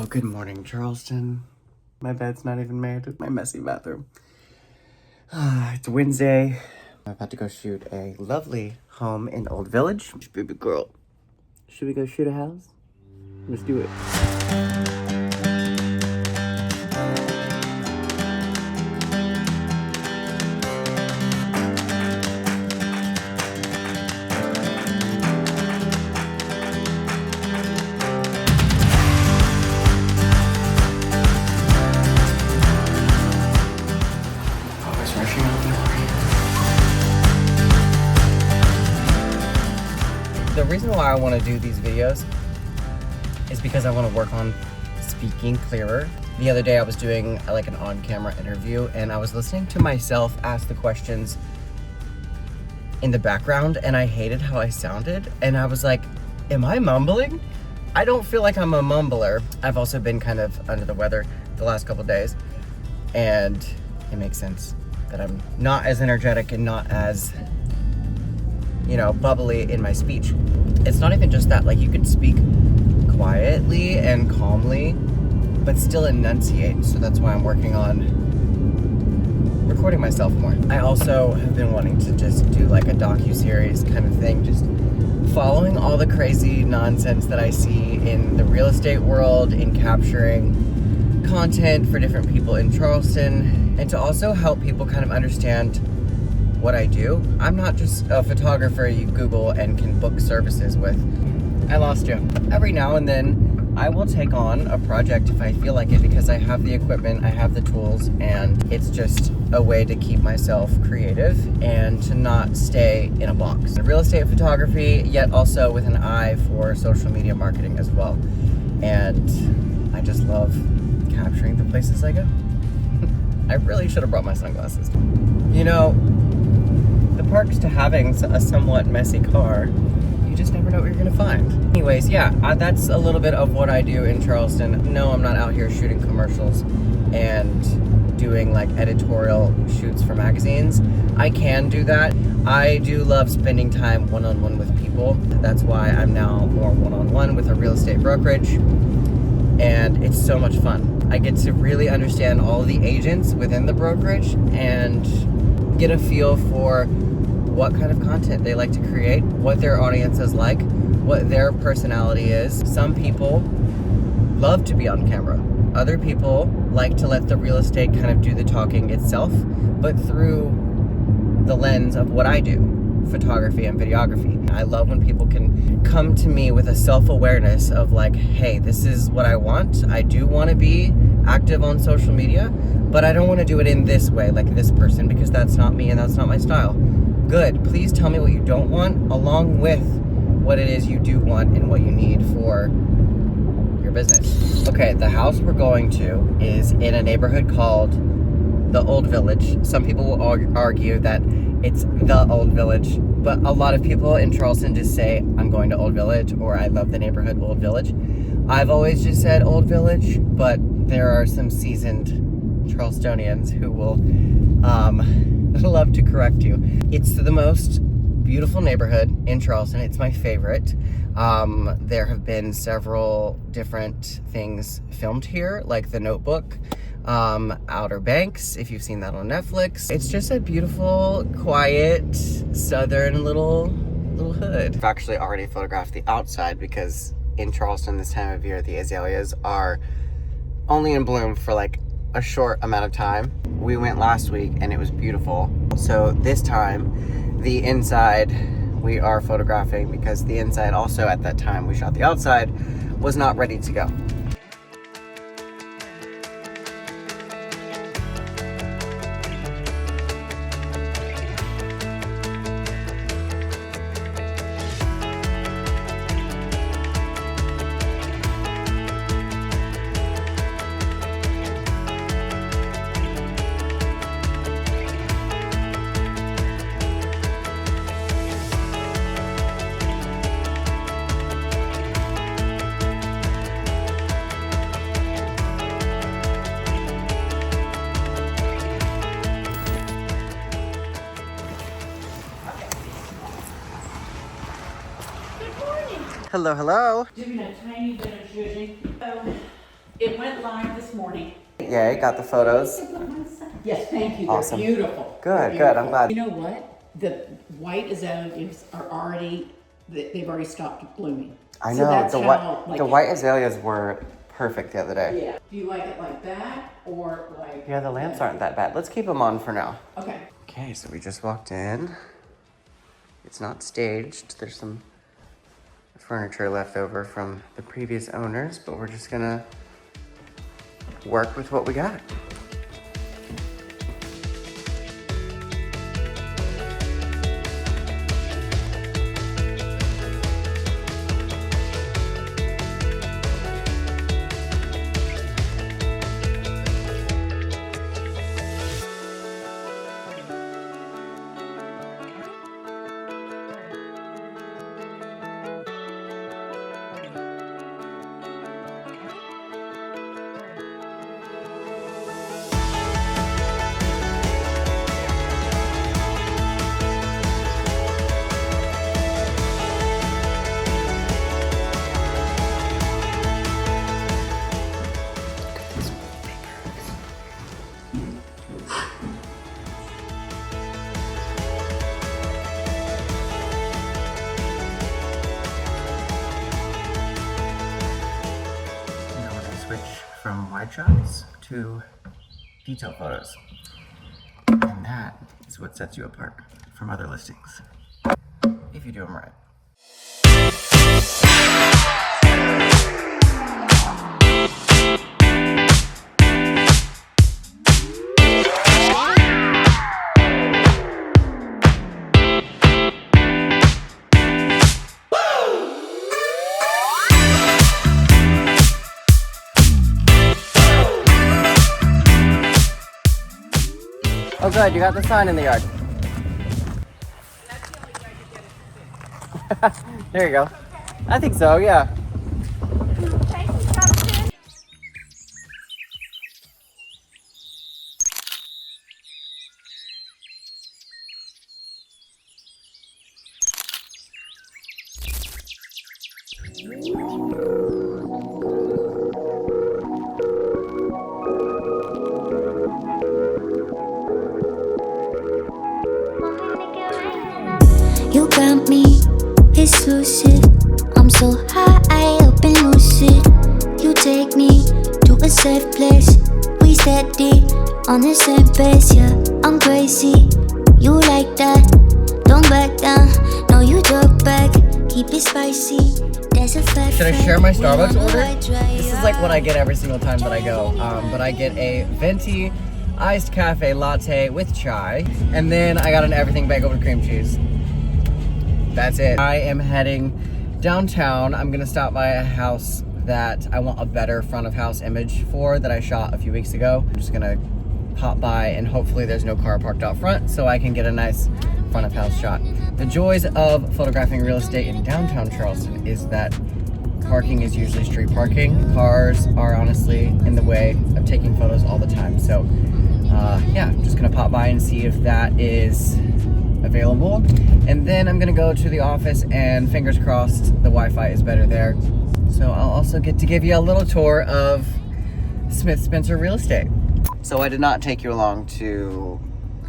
Good morning, Charleston. My bed's not even made. It's my messy bathroom. It's Wednesday. I'm about to go shoot a lovely home in Old Village. Baby girl, should we go shoot a house? Let's do it. The reason why I want to do these videos is because I want to work on speaking clearer. The other day I was doing like an on-camera interview and I was listening to myself ask the questions in the background and I hated how I sounded and I was like, am I mumbling? I don't feel like I'm a mumbler. I've also been kind of under the weather the last couple days and it makes sense that I'm not as energetic and not as, you know, bubbly in my speech. It's not even just that, like you could speak quietly and calmly, but still enunciate. So that's why I'm working on recording myself more. I also have been wanting to just do like a docu-series kind of thing, just following all the crazy nonsense that I see in the real estate world, in capturing content for different people in Charleston, and to also help people kind of understand what I do. I'm not just a photographer you Google and can book services with. I lost you. Every now and then I will take on a project if I feel like it because I have the equipment, I have the tools, and it's just a way to keep myself creative and to not stay in a box. Real estate photography, yet also with an eye for social media marketing as well. And I just love capturing the places I go. I really should have brought my sunglasses. You know, the perks to having a somewhat messy car, you just never know what you're gonna find. Anyways, yeah, that's a little bit of what I do in Charleston. No, I'm not out here shooting commercials and doing like editorial shoots for magazines. I can do that. I do love spending time one-on-one with people. That's why I'm now more one-on-one with a real estate brokerage. And it's so much fun. I get to really understand all of the agents within the brokerage and get a feel for what kind of content they like to create, what their audience is like, what their personality is. Some people love to be on camera. Other people like to let the real estate kind of do the talking itself, but through the lens of what I do, photography and videography. I love when people can come to me with a self-awareness of like, hey, this is what I want. I do want to be active on social media, but I don't want to do it in this way, like this person, because that's not me and that's not my style. Good. Please tell me what you don't want, along with what it is you do want and what you need for your business. Okay, the house we're going to is in a neighborhood called the Old Village. Some people will argue that it's the Old Village, but a lot of people in Charleston just say, I'm going to Old Village, or I love the neighborhood Old Village. I've always just said Old Village, but there are some seasoned Charlestonians who will love to correct you. It's the most beautiful neighborhood in Charleston. It's my favorite. There have been several different things filmed here, like The Notebook, Outer Banks, if you've seen that on Netflix. It's just a beautiful, quiet, southern little hood. I've actually already photographed the outside because in Charleston this time of year, the azaleas are only in bloom for like a short amount of time. We went last week and it was beautiful. So this time, the inside we are photographing because the inside also at that time we shot the outside was not ready to go. Good morning. Hello, hello. Doing a tiny bit of shooting. It went live this morning. Yay, got the photos. Yes, thank you. Awesome. They're beautiful. Good, good. I'm glad. You know what? The white azaleas are already, they've already stopped blooming. I So know, that's the how, white, the white azaleas were perfect the other day. Yeah. Do you like it like that or like? Yeah, the lamps aren't that bad. Let's keep them on for now. Okay. Okay, so we just walked in. It's not staged. There's some furniture left over from the previous owners, but we're just gonna work with what we got. From wide shots to detail photos. And that is what sets you apart from other listings, if you do them right. Oh good, you got the sign in the yard. There you go. I think so, yeah. Thank you, Charleston. You got me exclusive. I'm so high up and lucid. You take me to a safe place. We steady on the same pace, yeah. I'm crazy. You like that? Don't back down. No, you drop back. Keep it spicy. There's a fat. Should I share my Starbucks order? This is like what I get every single time that I go. But I get a venti iced cafe latte with chai, and then I got an everything bagel with cream cheese. That's it. I am heading downtown. I'm gonna stop by a house that I want a better front of house image for that I shot a few weeks ago. I'm just gonna pop by and hopefully there's no car parked out front so I can get a nice front of house shot. The joys of photographing real estate in downtown Charleston is that parking is usually street parking. Cars are honestly in the way of taking photos all the time. So yeah, I'm just gonna pop by and see if that is available. And then I'm gonna go to the office and fingers crossed the Wi-Fi is better there. So I'll also get to give you a little tour of Smith Spencer Real Estate. So I did not take you along to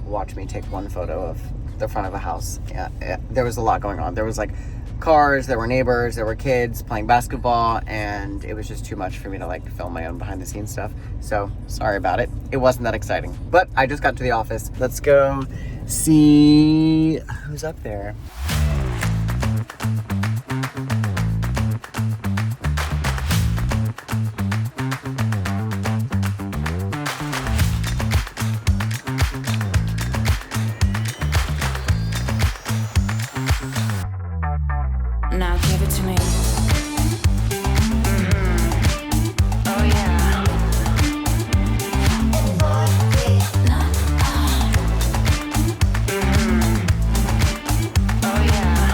watch me take one photo of the front of a house. Yeah, there was a lot going on. There was like cars, there were neighbors, there were kids playing basketball, and it was just too much for me to like film my own behind the scenes stuff. So sorry about it. It wasn't that exciting, but I just got to the office. Let's go see who's up there. Now give it to me. Oh yeah. Oh yeah.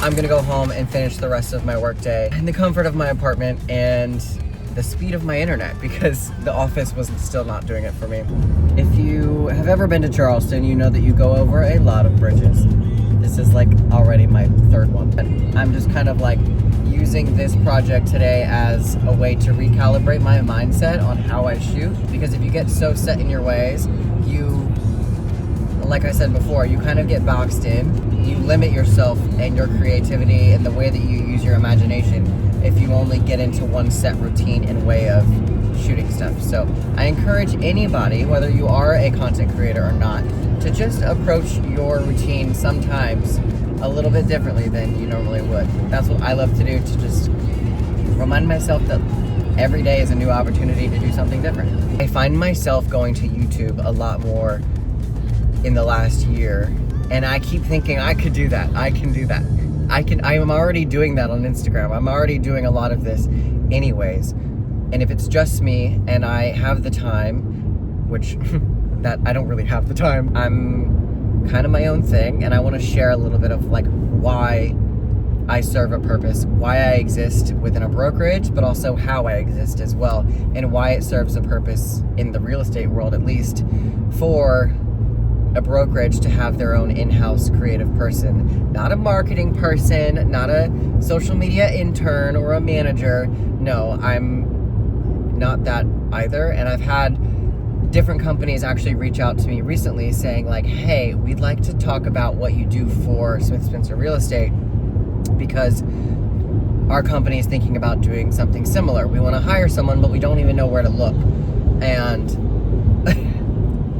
I'm gonna go home and finish the rest of my workday in the comfort of my apartment and the speed of my internet because the office was still not doing it for me. If you have ever been to Charleston, you know that you go over a lot of bridges. This is like already my third one. And I'm just kind of like using this project today as a way to recalibrate my mindset on how I shoot, because if you get so set in your ways, you, like I said before, you kind of get boxed in. You limit yourself and your creativity and the way that you use your imagination if you only get into one set routine and way of shooting stuff. So I encourage anybody, whether you are a content creator or not, to just approach your routine sometimes a little bit differently than you normally would. That's what I love to do, to just remind myself that every day is a new opportunity to do something different. I find myself going to YouTube a lot more in the last year, and I keep thinking I could do that. I can do that. I am already doing that on Instagram. I'm already doing a lot of this anyways. And if it's just me and I have the time, which that I don't really have the time, I'm kind of my own thing, and I want to share a little bit of like why I serve a purpose, why I exist within a brokerage, but also how I exist as well, and why it serves a purpose in the real estate world, at least, for a brokerage to have their own in-house creative person, not a marketing person, not a social media intern or a manager. No, I'm not that either. And I've had different companies actually reach out to me recently saying like, hey, we'd like to talk about what you do for Smith Spencer Real Estate, because our company is thinking about doing something similar. We want to hire someone, but we don't even know where to look. And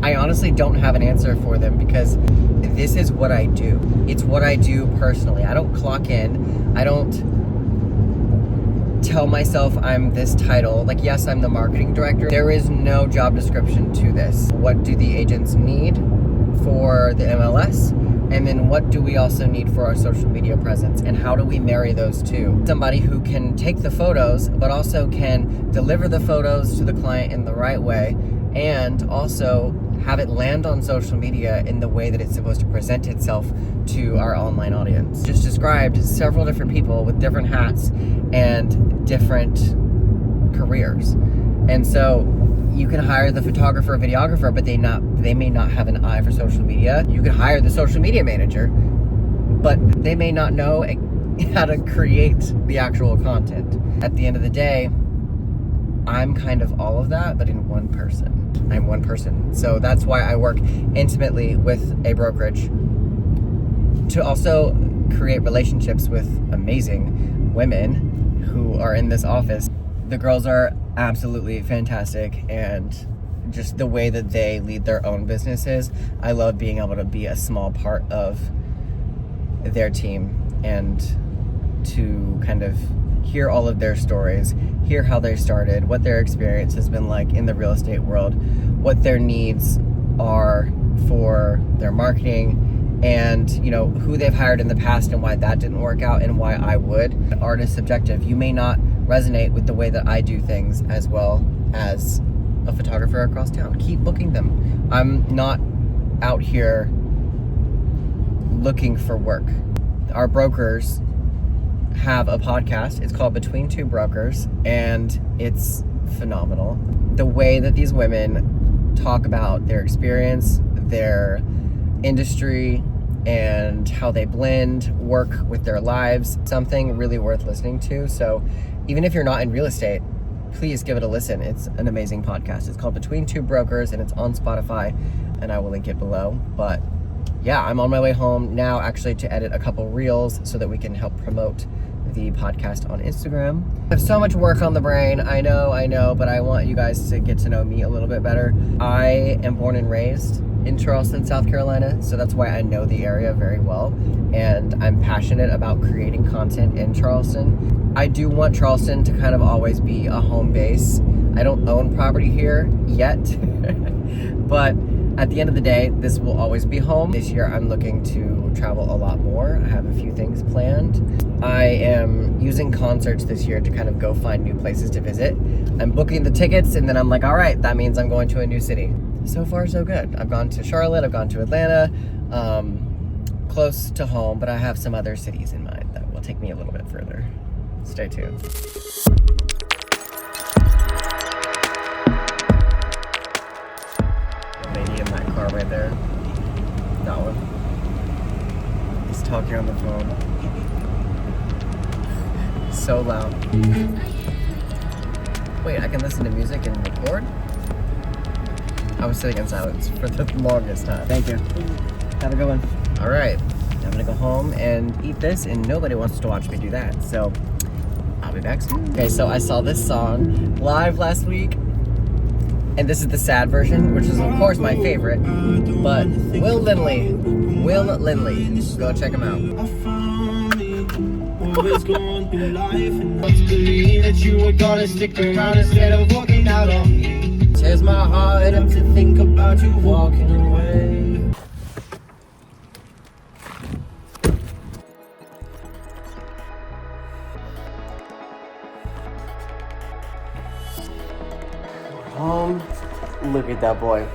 I honestly don't have an answer for them, because this is what I do. It's what I do personally. I don't clock in. I don't tell myself I'm this title. Like, yes, I'm the marketing director. There is no job description to this. What do the agents need for the MLS? And then what do we also need for our social media presence? And how do we marry those two? Somebody who can take the photos, but also can deliver the photos to the client in the right way, and also have it land on social media in the way that it's supposed to present itself to our online audience. Just described several different people with different hats and different careers. And so you can hire the photographer, videographer, but they may not have an eye for social media. You can hire the social media manager, but they may not know how to create the actual content. At the end of the day, I'm kind of all of that, but in one person. I'm one person. So that's why I work intimately with a brokerage to also create relationships with amazing women who are in this office. The girls are absolutely fantastic, and just the way that they lead their own businesses, I love being able to be a small part of their team and to kind of hear all of their stories, hear how they started, what their experience has been like in the real estate world, what their needs are for their marketing, and you know, who they've hired in the past and why that didn't work out and why I would. Art is subjective. You may not resonate with the way that I do things as well as a photographer across town. Keep booking them. I'm not out here looking for work. Our brokers have a podcast. It's called Between Two Brokers, and it's phenomenal. The way that these women talk about their experience, their industry, and how they blend work with their lives, something really worth listening to. So even if you're not in real estate, please give it a listen. It's an amazing podcast. It's called Between Two Brokers, and it's on Spotify, and I will link it below. But yeah, I'm on my way home now actually to edit a couple reels so that we can help promote the podcast on Instagram. I have so much work on the brain. I know, but I want you guys to get to know me a little bit better. I am born and raised in Charleston, South Carolina, so that's why I know the area very well, and I'm passionate about creating content in Charleston. I do want Charleston to kind of always be a home base. I don't own property here yet, but at the end of the day, this will always be home. This year, I'm looking to travel a lot more. I have a few things planned. I am using concerts this year to kind of go find new places to visit. I'm booking the tickets, and then I'm like, all right, that means I'm going to a new city. So far, so good. I've gone to Charlotte, I've gone to Atlanta, close to home, but I have some other cities in mind that will take me a little bit further. Stay tuned. talking on the phone. So loud. Wait, I can listen to music and record? I was sitting in silence for the longest time. Thank you. Have a good one. All right, I'm gonna go home and eat this, and nobody wants to watch me do that, so I'll be back soon. Okay, so I saw this song live last week, and this is the sad version, which is of course my favorite, but Will Linley, go check him out. Always going through life and not to believe that you were gonna stick around instead of walking out on me. Tears my heart up to think about you walking away. Home. Look at that boy.